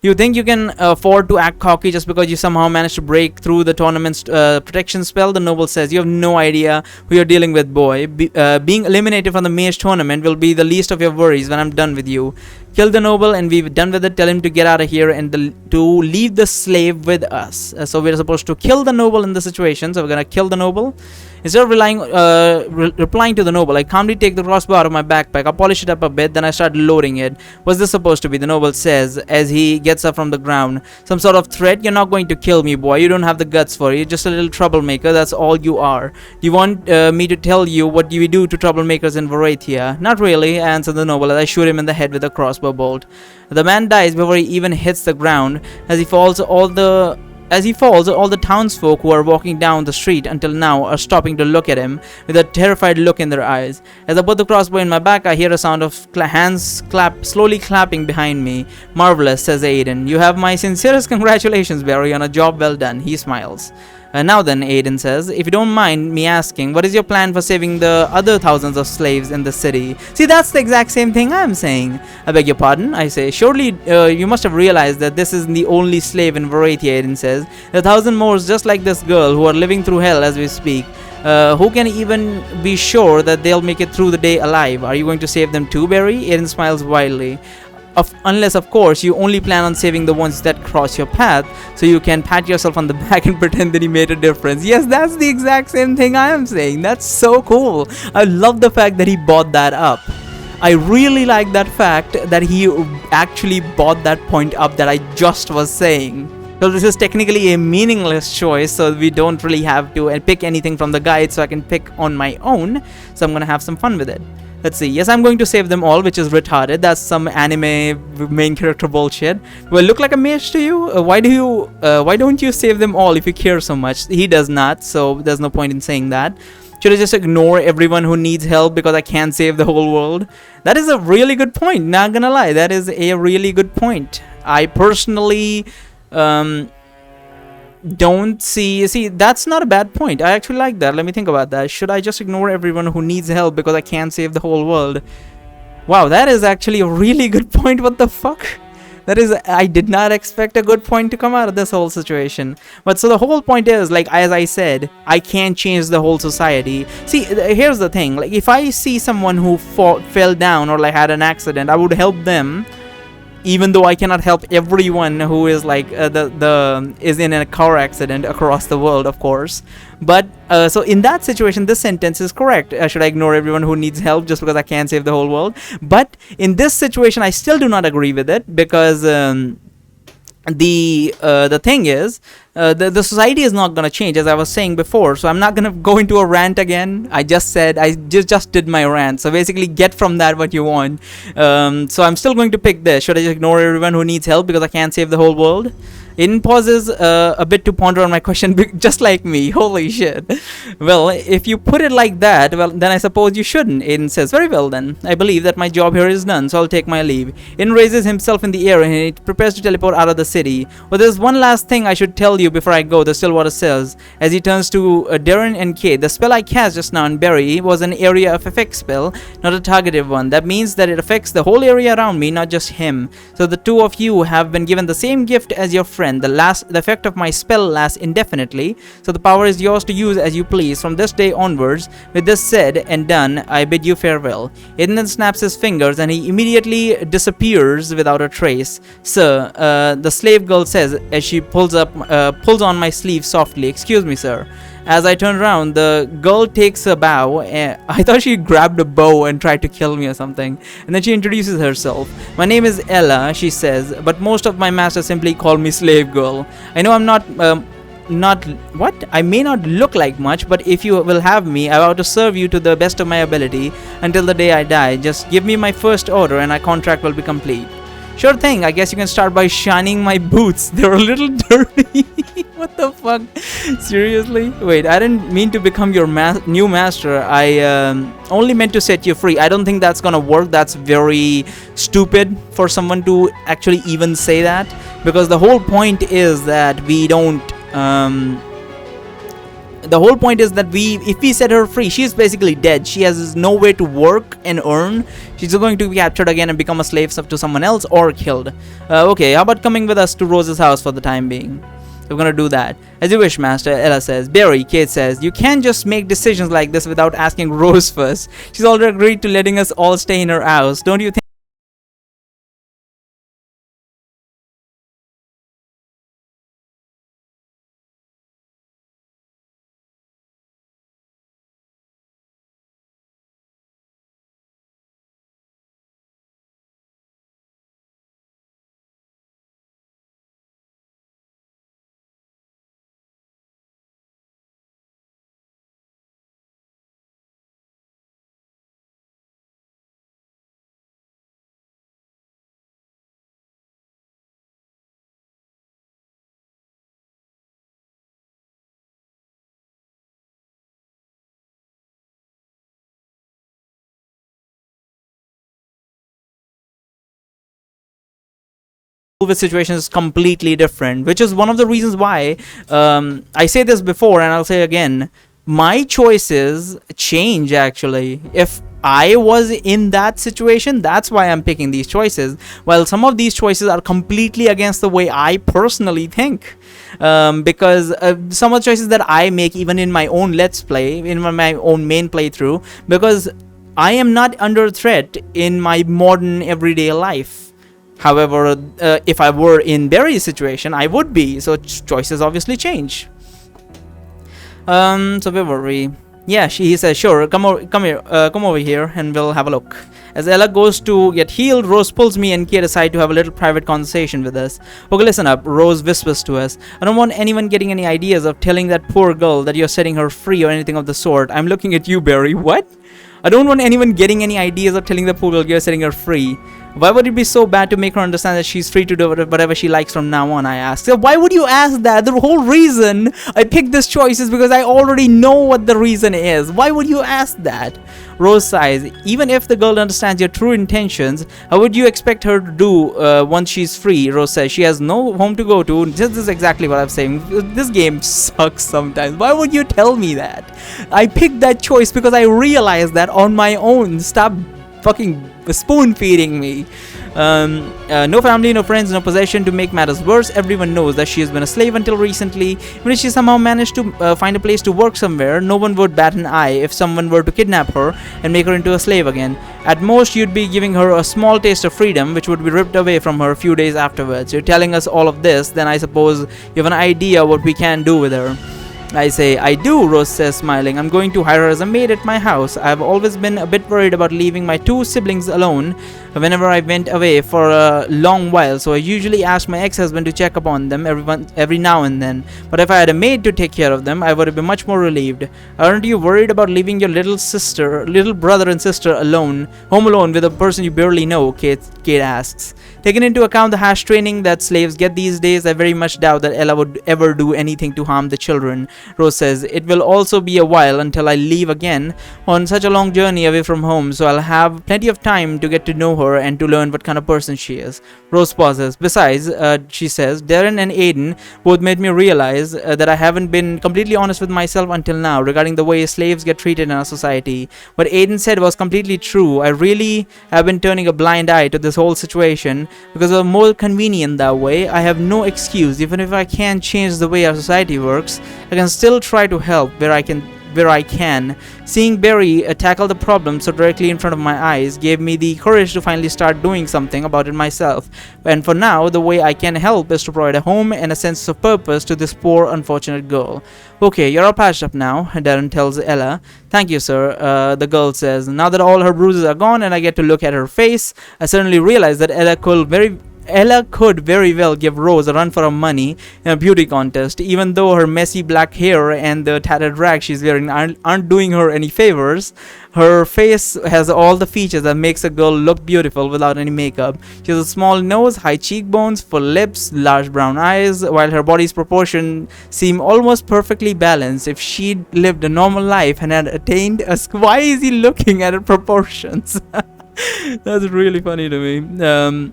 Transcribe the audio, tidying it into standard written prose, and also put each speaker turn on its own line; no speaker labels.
You think you can afford to act cocky just because you somehow managed to break through the tournament's protection spell? The noble says. You have no idea who you're dealing with, boy. Being eliminated from the mage tournament will be the least of your worries when I'm done with you. Kill the noble and we're done with it. Tell him to get out of here and to leave the slave with us. So we're supposed to kill the noble in the situation. So we're gonna kill the noble. Instead of replying to the noble, I calmly take the crossbow out of my backpack. I polish it up a bit, then I start loading it. What's this supposed to be? The noble says as he gets up from the ground. Some sort of threat? You're not going to kill me, boy. You don't have the guts for it. You're just a little troublemaker. That's all you are. Do you want me to tell you what we do to troublemakers in Varathia? Not really, answered the noble as I shoot him in the head with a crossbow bolt. The man dies before he even hits the ground. As he falls, all the townsfolk who are walking down the street until now are stopping to look at him with a terrified look in their eyes. As I put the crossbow in my back, I hear a sound of hands slowly clapping behind me. Marvelous, says Aiden. You have my sincerest congratulations, Barry, on a job well done. He smiles. Now then, Aiden says, if you don't mind me asking, what is your plan for saving the other thousands of slaves in the city? See, that's the exact same thing I'm saying. I beg your pardon, I say. Surely you must have realized that this isn't the only slave in Varathia, Aiden says. There are 1,000 more just like this girl who are living through hell as we speak. Who can even be sure that they'll make it through the day alive? Are you going to save them too, Barry? Aiden smiles wildly. Unless, of course, you only plan on saving the ones that cross your path, so you can pat yourself on the back and pretend that you made a difference. Yes, that's the exact same thing I am saying. That's so cool. I love the fact that he bought that up. I really like that fact that he actually bought that point up that I just was saying. So this is technically a meaningless choice, so we don't really have to pick anything from the guide, so I can pick on my own. So I'm gonna have some fun with it. Let's see. Yes, I'm going to save them all, which is retarded. That's some anime main character bullshit. Do I look like a mage to you? Why don't you save them all if you care so much? He does not, so there's no point in saying that. Should I just ignore everyone who needs help because I can't save the whole world? That is a really good point. Not gonna lie, that is a really good point. I personally don't see that's not a bad point. I actually like that. Let me think about that. Should I just ignore everyone who needs help because I can't save the whole world? Wow, that is actually a really good point. What the fuck? That is, I did not expect a good point to come out of this whole situation. But so the whole point is, like, as I said, I can't change the whole society. See, here's the thing. Like, if I see someone who fell down or like had an accident, I would help them. Even though I cannot help everyone who is like is in a car accident across the world, of course. But so in that situation, this sentence is correct. Should I ignore everyone who needs help just because I can't save the whole world? But in this situation, I still do not agree with it because the thing is, the society is not gonna change, as I was saying before. So I'm not gonna go into a rant again. I just said I just did my rant. So basically, get from that what you want. So I'm still going to pick this. Should I just ignore everyone who needs help because I can't save the whole world? Aiden pauses a bit to ponder on my question, just like me. Holy shit. Well, if you put it like that, well, then I suppose you shouldn't. Aiden says, very well then. I believe that my job here is done, so I'll take my leave. Aiden raises himself in the air and he prepares to teleport out of the city. Well, there's one last thing I should tell you before I go, the Stillwater says, as he turns to Darren and Kate. The spell I cast just now on Barry was an area of effect spell, not a targeted one. That means that it affects the whole area around me, not just him. So the two of you have been given the same gift as your friend. The effect of my spell lasts indefinitely, so the power is yours to use as you please from this day onwards. With this said and done, I bid you farewell. Aiden then snaps his fingers and he immediately disappears without a trace. Sir, the slave girl says as she pulls on my sleeve softly. Excuse me, sir. As I turn around, the girl takes a bow. I thought she grabbed a bow and tried to kill me or something. And then she introduces herself. My name is Ella, she says, but most of my masters simply call me slave girl. I know I'm I may not look like much, but if you will have me, I vow to serve you to the best of my ability until the day I die. Just give me my first order and our contract will be complete. Sure thing, I guess you can start by shining my boots. They're a little dirty. What the fuck? Seriously? Wait, I didn't mean to become your new master. I only meant to set you free. I don't think that's gonna work. That's very stupid for someone to actually even say that. Because the whole point is that we don't... the whole point is that if we set her free, she's basically dead. She has no way to work and earn. She's going to be captured again and become a slave to someone else or killed. Okay, how about coming with us to Rose's house for the time being? We're gonna do that. As you wish, Master, Ella says. Barry, Kate says, you can't just make decisions like this without asking Rose first. She's already agreed to letting us all stay in her house. Don't you think? With situations is completely different, which is one of the reasons why I say this before and I'll say again, my choices change. Actually, if I was in that situation, that's why I'm picking these choices, while some of these choices are completely against the way I personally think, because some of the choices that I make even in my own let's play, in my own main playthrough, because I am not under threat in my modern everyday life. However, if I were in Barry's situation, I would be. So choices obviously change. So where were we? Yeah, he says, sure, come over here, and we'll have a look. As Ella goes to get healed, Rose pulls me and Kate aside to have a little private conversation with us. Okay, listen up, Rose whispers to us. I don't want anyone getting any ideas of telling that poor girl that you're setting her free or anything of the sort. I'm looking at you, Barry. What? I don't want anyone getting any ideas of telling the poor girl you're setting her free. Why would it be so bad to make her understand that she's free to do whatever she likes from now on, I asked. So why would you ask that? The whole reason I picked this choice is because I already know what the reason is. Why would you ask that? Rose sighs. Even if the girl understands your true intentions, how would you expect her to do once she's free? Rose says. She has no home to go to. This is exactly what I'm saying. This game sucks sometimes. Why would you tell me that? I picked that choice because I realized that on my own. Stop fucking spoon feeding me. No family, no friends, no possession. To make matters worse, everyone knows that she has been a slave until recently. Even if she somehow managed to find a place to work somewhere, no one would bat an eye if someone were to kidnap her and make her into a slave again. At most, you'd be giving her a small taste of freedom, which would be ripped away from her a few days afterwards. You're telling us all of this, then I suppose you have an idea what we can do with her. I say, I do, Rose says, smiling. I'm going to hire her as a maid at my house. I've always been a bit worried about leaving my two siblings alone whenever I went away for a long while, so I usually asked my ex-husband to check upon them every now and then. But if I had a maid to take care of them, I would have been much more relieved. Aren't you worried about leaving your little brother and sister home alone with a person you barely know? Kate asks. Taking into account the harsh training that slaves get these days, I very much doubt that Ella would ever do anything to harm the children. Rose says, it will also be a while until I leave again on such a long journey away from home, so I'll have plenty of time to get to know her and to learn what kind of person she is. Rose pauses. Besides, she says, Darren and Aiden both made me realize that I haven't been completely honest with myself until now regarding the way slaves get treated in our society. What Aiden said was completely true. I really have been turning a blind eye to this whole situation because it's more convenient that way. I have no excuse. Even if I can't change the way our society works, I can still try to help where I can. Seeing Barry tackle the problem so directly in front of my eyes gave me the courage to finally start doing something about it myself. And for now, the way I can help is to provide a home and a sense of purpose to this poor, unfortunate girl. Okay, you're all patched up now, Darren tells Ella. Thank you, sir, the girl says. Now that all her bruises are gone and I get to look at her face, I suddenly realize that Ella could very well give Rose a run for her money in a beauty contest, even though her messy black hair and the tattered rag she's wearing aren't doing her any favors. Her face has all the features that makes a girl look beautiful without any makeup. She has a small nose, high cheekbones, full lips, large brown eyes, while her body's proportions seem almost perfectly balanced. If she'd lived a normal life and had attained why is he looking at her proportions? That's really funny to me.